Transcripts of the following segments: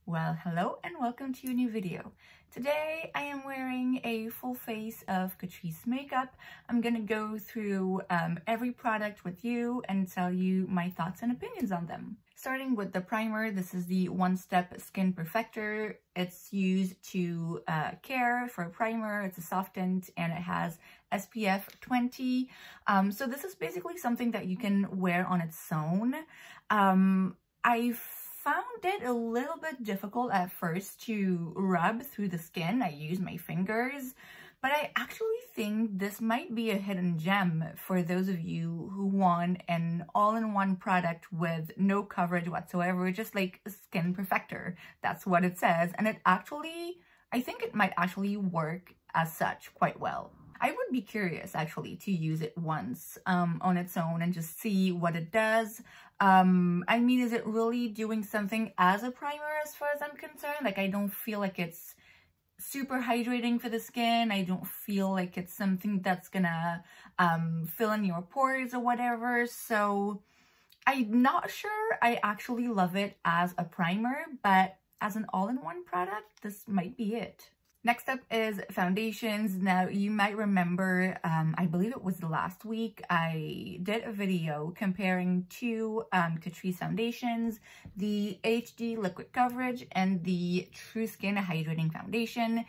Well, hello and welcome to a new video. Today I am wearing a full face of Catrice makeup. I'm gonna go through every product with you and tell you my thoughts and opinions on them. Starting with the primer, this is the One Step Skin Perfector. It's used to care for a primer. It's a soft tint and it has SPF 20. So this is basically something that you can wear on its own. I found it a little bit difficult at first to rub through the skin. I use my fingers, but I actually think this might be a hidden gem for those of you who want an all-in-one product with no coverage whatsoever, just like a skin perfector. That's what it says, and it actually, I think it might actually work as such quite well. I would be curious actually to use it once on its own and just see what it does. I mean, is it really doing something as a primer as far as I'm concerned? Like, I don't feel like it's super hydrating for the skin. I don't feel like it's something that's gonna fill in your pores or whatever. So I'm not sure I actually love it as a primer, but as an all-in-one product, this might be it. Next up is foundations. Now, you might remember, I believe it was last week, I did a video comparing two Catrice foundations, the HD Liquid Coverage and the True Skin Hydrating Foundation.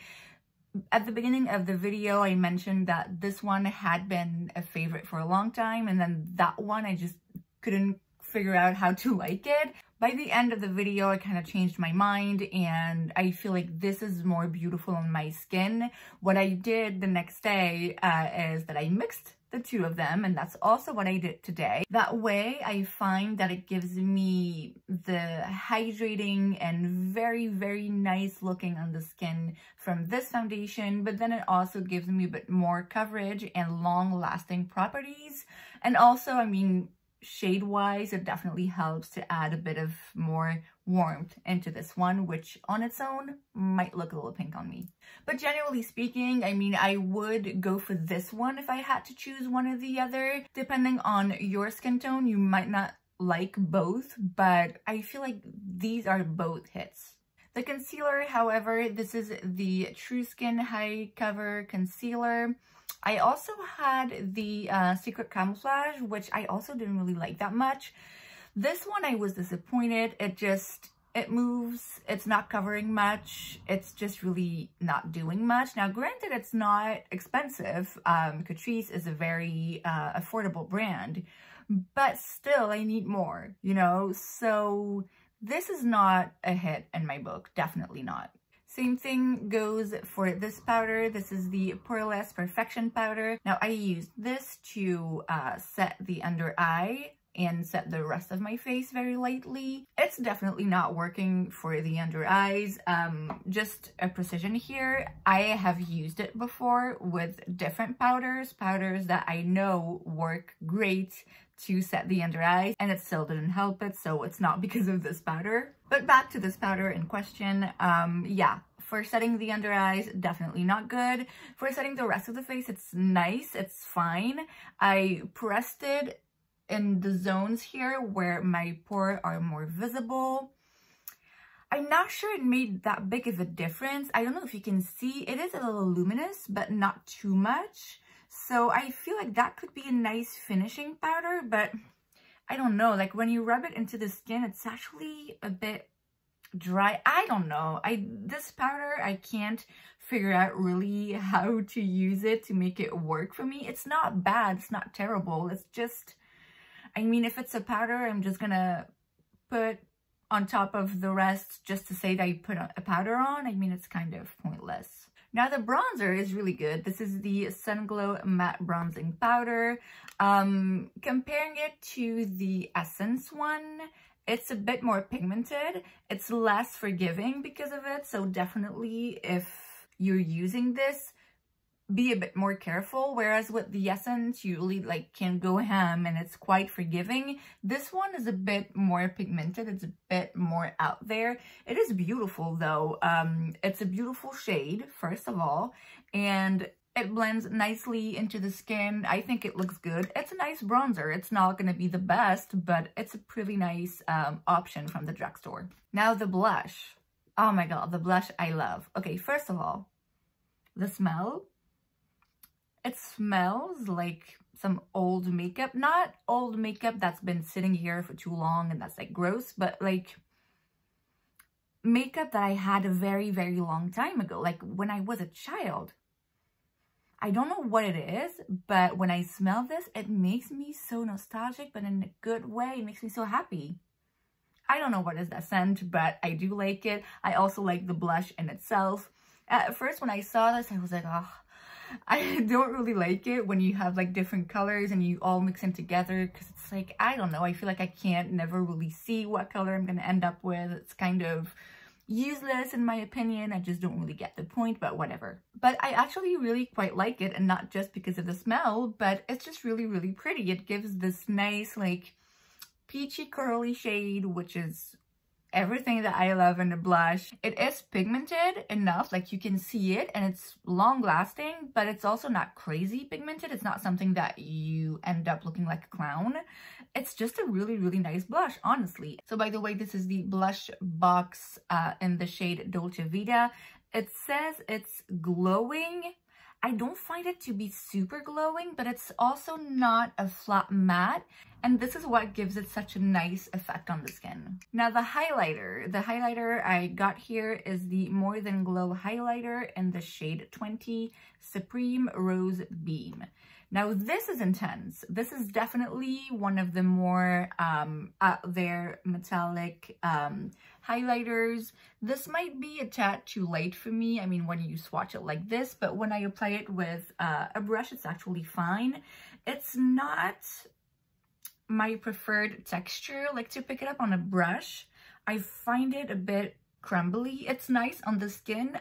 At the beginning of the video, I mentioned that this one had been a favorite for a long time, and then that one, I just couldn't figure out how to like it. By the end of the video, I kind of changed my mind and I feel like this is more beautiful on my skin. What I did the next day is that I mixed the two of them, and that's also what I did today. That way, I find that it gives me the hydrating and very, very nice looking on the skin from this foundation, but then it also gives me a bit more coverage and long-lasting properties. And also, I mean, shade-wise, it definitely helps to add a bit of more warmth into this one, which on its own might look a little pink on me. But generally speaking, I mean, I would go for this one if I had to choose one or the other. Depending on your skin tone, you might not like both, but I feel like these are both hits. The concealer, however, this is the True Skin High Cover Concealer. I also had the Secret Camouflage, which I also didn't really like that much. This one I was disappointed. It moves, it's not covering much, it's just really not doing much. Now, granted, it's not expensive. Catrice is a very affordable brand, but still I need more, you know? So this is not a hit in my book, definitely not. Same thing goes for this powder. This is the Poreless Perfection Powder. Now, I used this to set the under eye and set the rest of my face very lightly. It's definitely not working for the under eyes. Just a precision here. I have used it before with different powders that I know work great to set the under eyes, and it still didn't help it, so it's not because of this powder. But back to this powder in question, yeah, for setting the under eyes, definitely not good. For setting the rest of the face, it's nice, it's fine. I pressed it in the zones here where my pores are more visible. I'm not sure it made that big of a difference. I don't know if you can see, it is a little luminous, but not too much. So I feel like that could be a nice finishing powder, but I don't know, like when you rub it into the skin, it's actually a bit dry. I don't know. This powder, I can't figure out really how to use it to make it work for me. It's not bad, it's not terrible. It's just, I mean, if it's a powder, I'm just gonna put on top of the rest just to say that I put a powder on. I mean, it's kind of pointless. Now, the bronzer is really good. This is the Sun Glow Matte Bronzing Powder. Comparing it to the Essence one, it's a bit more pigmented. It's less forgiving because of it. So definitely, if you're using this, be a bit more careful. Whereas with the Essence, you really like can go ham and it's quite forgiving. This one is a bit more pigmented. It's a bit more out there. It is beautiful though. It's a beautiful shade, first of all, and it blends nicely into the skin. I think it looks good. It's a nice bronzer. It's not going to be the best, but it's a pretty nice option from the drugstore. Now the blush. Oh my god, the blush I love. Okay, first of all, the smell. It smells like some old makeup. Not old makeup that's been sitting here for too long and that's like gross, but like makeup that I had a very, very long time ago, like when I was a child. I don't know what it is, but when I smell this, it makes me so nostalgic, but in a good way. It makes me so happy. I don't know what is that scent, but I do like it. I also like the blush in itself. At first, when I saw this, I was like, oh, I don't really like it when you have like different colors and you all mix in together, because it's like, I don't know, I feel like I can't never really see what color I'm going to end up with. It's kind of useless in my opinion. I just don't really get the point, but whatever. But I actually really quite like it, and not just because of the smell, but it's just really, really pretty. It gives this nice like peachy curly shade, which is everything that I love in a blush. It is pigmented enough, like you can see it, and it's long lasting, but it's also not crazy pigmented. It's not something that you end up looking like a clown. It's just a really, really nice blush, honestly. So by the way, this is the blush box in the shade Dolce Vita. It says it's glowing. I don't find it to be super glowing, but it's also not a flat matte. And this is what gives it such a nice effect on the skin. Now the highlighter I got here is the More Than Glow highlighter in the shade 20 Supreme Rose Beam. Now this is intense. This is definitely one of the more out there metallic highlighters. This might be a tad too light for me. I mean, when you swatch it like this, but when I apply it with a brush, it's actually fine. It's not my preferred texture, like to pick it up on a brush. I find it a bit crumbly. It's nice on the skin.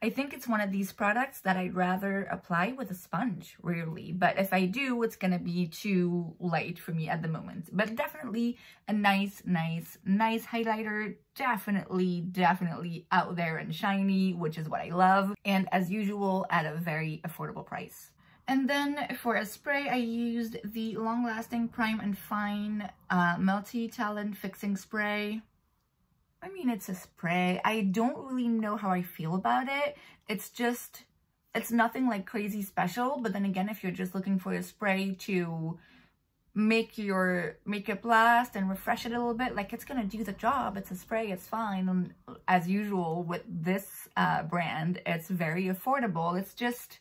I think it's one of these products that I'd rather apply with a sponge, rarely. But if I do, it's gonna be too light for me at the moment. But definitely a nice highlighter. Definitely out there and shiny, which is what I love. And as usual, at a very affordable price. And then for a spray, I used the Long Lasting Prime and Fine Melty Talent Fixing Spray. I mean, it's a spray. I don't really know how I feel about it. It's nothing like crazy special. But then again, if you're just looking for a spray to make your makeup last and refresh it a little bit, like, it's gonna do the job. It's a spray, it's fine. And as usual with this brand, it's very affordable. It's just,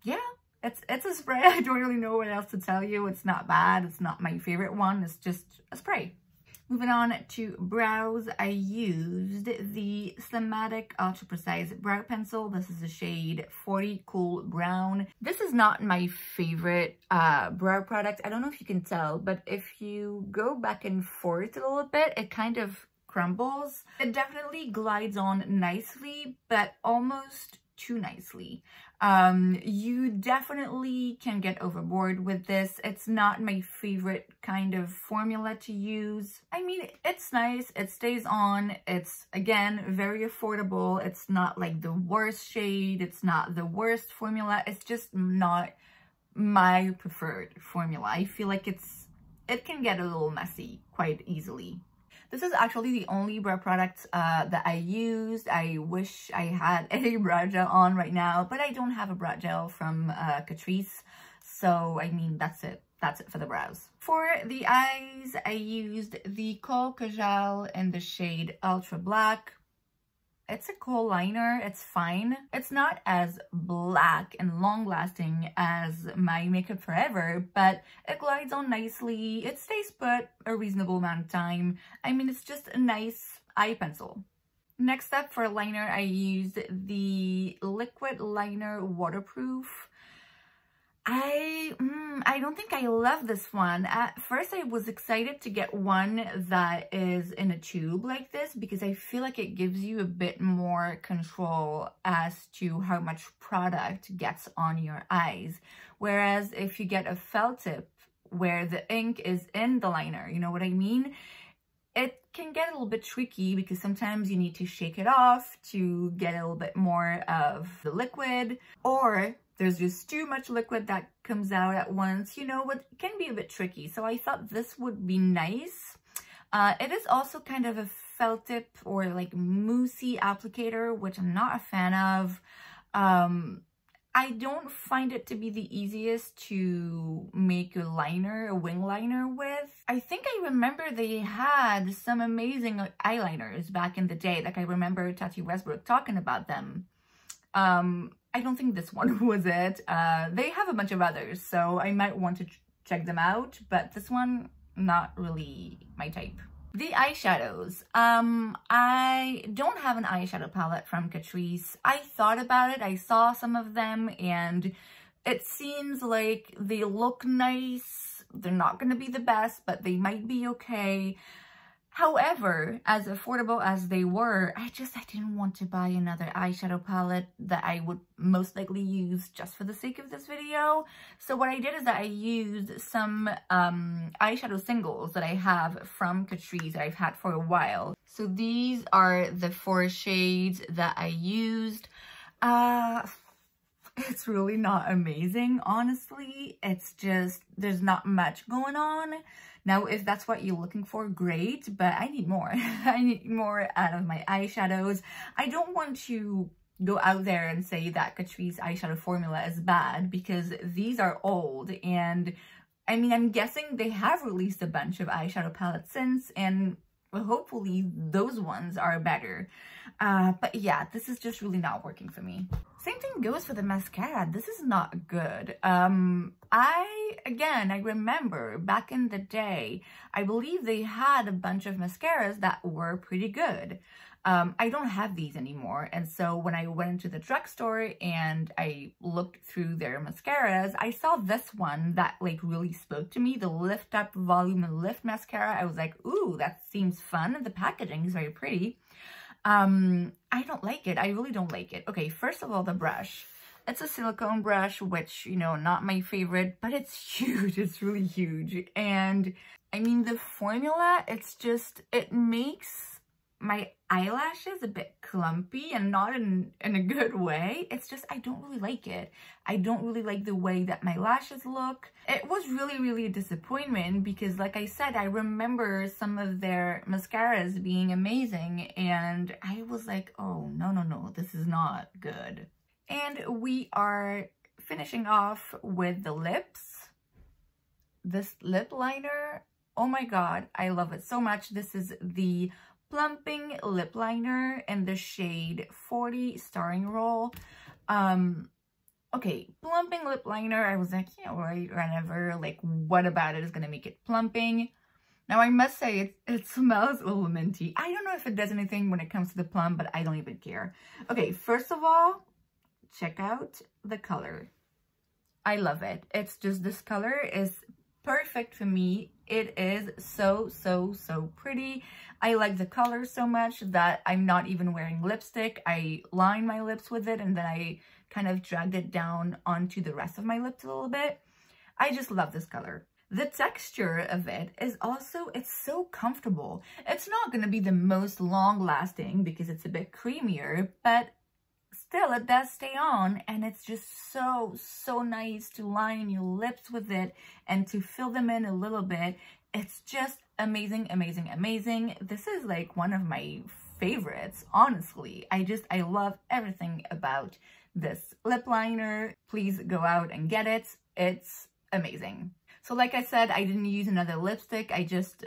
yeah, it's a spray. I don't really know what else to tell you. It's not bad. It's not my favorite one. It's just a spray. Moving on to brows, I used the Slimmatic Ultra Precise Brow Pencil. This is the shade 40 Cool Brown. This is not my favorite brow product. I don't know if you can tell, but if you go back and forth a little bit, it kind of crumbles. It definitely glides on nicely, but almost too nicely. You definitely can get overboard with this. It's not my favorite kind of formula to use. I mean, it's nice, it stays on, it's again very affordable. It's not like the worst shade, it's not the worst formula, it's just not my preferred formula. I feel like it can get a little messy quite easily. This is actually the only brow product that I used. I wish I had a brow gel on right now, but I don't have a brow gel from Catrice. So, I mean, that's it. That's it for the brows. For the eyes, I used the Kohl Kajal in the shade Ultra Black. It's a Kohl liner, it's fine. It's not as black and long-lasting as my Makeup Forever, but it glides on nicely. It stays put a reasonable amount of time. I mean, it's just a nice eye pencil. Next up for liner, I used the Liquid Liner Waterproof. I don't think I love this one. At first, I was excited to get one that is in a tube like this because I feel like it gives you a bit more control as to how much product gets on your eyes. Whereas if you get a felt tip where the ink is in the liner, you know what I mean? It can get a little bit tricky because sometimes you need to shake it off to get a little bit more of the liquid, or there's just too much liquid that comes out at once, you know, what can be a bit tricky. So I thought this would be nice. It is also kind of a felt tip or like moussey applicator, which I'm not a fan of. I don't find it to be the easiest to make a liner, a wing liner with. I think I remember they had some amazing eyeliners back in the day. Like I remember Tati Westbrook talking about them. I don't think this one was it. They have a bunch of others, so I might want to check them out, but this one, not really my type. The eyeshadows. I don't have an eyeshadow palette from Catrice. I thought about it. I saw some of them and it seems like they look nice. They're not going to be the best, but they might be okay. However, as affordable as they were, I didn't want to buy another eyeshadow palette that I would most likely use just for the sake of this video. So what I did is that I used some eyeshadow singles that I have from Catrice that I've had for a while. So these are the 4 shades that I used. It's really not amazing, honestly. It's just, there's not much going on. Now, if that's what you're looking for, great, but I need more. I need more out of my eyeshadows. I don't want to go out there and say that Catrice eyeshadow formula is bad because these are old, and I mean, I'm guessing they have released a bunch of eyeshadow palettes since, and hopefully those ones are better. But yeah, this is just really not working for me. Same thing goes for the mascara. This is not good. I remember back in the day, I believe they had a bunch of mascaras that were pretty good. I don't have these anymore. And so when I went into the drugstore and I looked through their mascaras, I saw this one that like really spoke to me, the Lift Up Volume and Lift Mascara. I was like, ooh, that seems fun. And the packaging is very pretty. I don't like it. I really don't like it. Okay, first of all, the brush. It's a silicone brush, which, you know, not my favorite, but it's huge. It's really huge. And I mean, the formula, it's just, it makes my eyelashes a bit clumpy and not in a good way. It's just, I don't really like it. I don't really like the way that my lashes look. It was really a disappointment because, like I said, I remember some of their mascaras being amazing and I was like, oh, no, this is not good. And we are finishing off with the lips. This lip liner, oh my god, I love it so much. This is the Plumping Lip Liner in the shade 40 Starring Roll. Okay, Plumping Lip Liner, I was like, yeah, right, whatever. Like, what about it is going to make it plumping? Now, I must say, it smells a little minty. I don't know if it does anything when it comes to the plum, but I don't even care. Okay, first of all, check out the color. I love it. It's just, this color is perfect for me. It is so pretty. I like the color so much that I'm not even wearing lipstick. I line my lips with it and then I kind of dragged it down onto the rest of my lips a little bit. I just love this color. The texture of it is also, it's so comfortable. It's not going to be the most long lasting because it's a bit creamier, but still it does stay on, and it's just so nice to line your lips with it and to fill them in a little bit. It's just amazing. This is like one of my favorites, honestly. I love everything about this lip liner. Please go out and get it. It's amazing. So like I said, I didn't use another lipstick. I just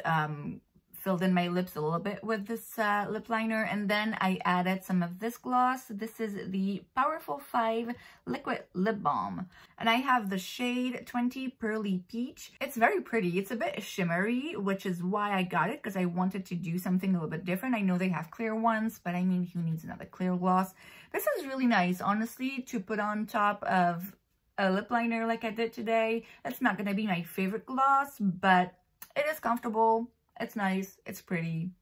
filled in my lips a little bit with this lip liner, and then I added some of this gloss. This is the Powerfull 5 Liquid Lip Balm, and I have the shade 20 Pearly Peach. It's very pretty. It's a bit shimmery, which is why I got it, because I wanted to do something a little bit different. I know they have clear ones, but I mean, who needs another clear gloss? This is really nice, honestly, to put on top of a lip liner like I did today. It's not going to be my favorite gloss, but it is comfortable. It's nice, it's pretty,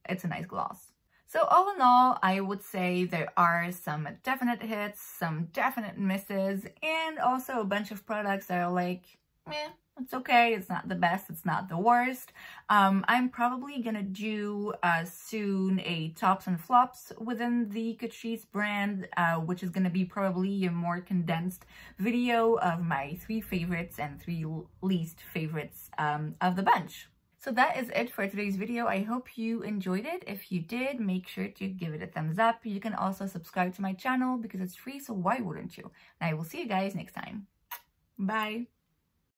it's a nice gloss. So all in all, I would say there are some definite hits, some definite misses, and also a bunch of products that are like, eh, it's okay, it's not the best, it's not the worst. I'm probably gonna do soon a tops and flops within the Catrice brand, which is gonna be probably a more condensed video of my 3 favorites and 3 least favorites of the bunch. So that is it for today's video. I hope you enjoyed it. If you did, make sure to give it a thumbs up. You can also subscribe to my channel because it's free, so why wouldn't you? And I will see you guys next time. Bye!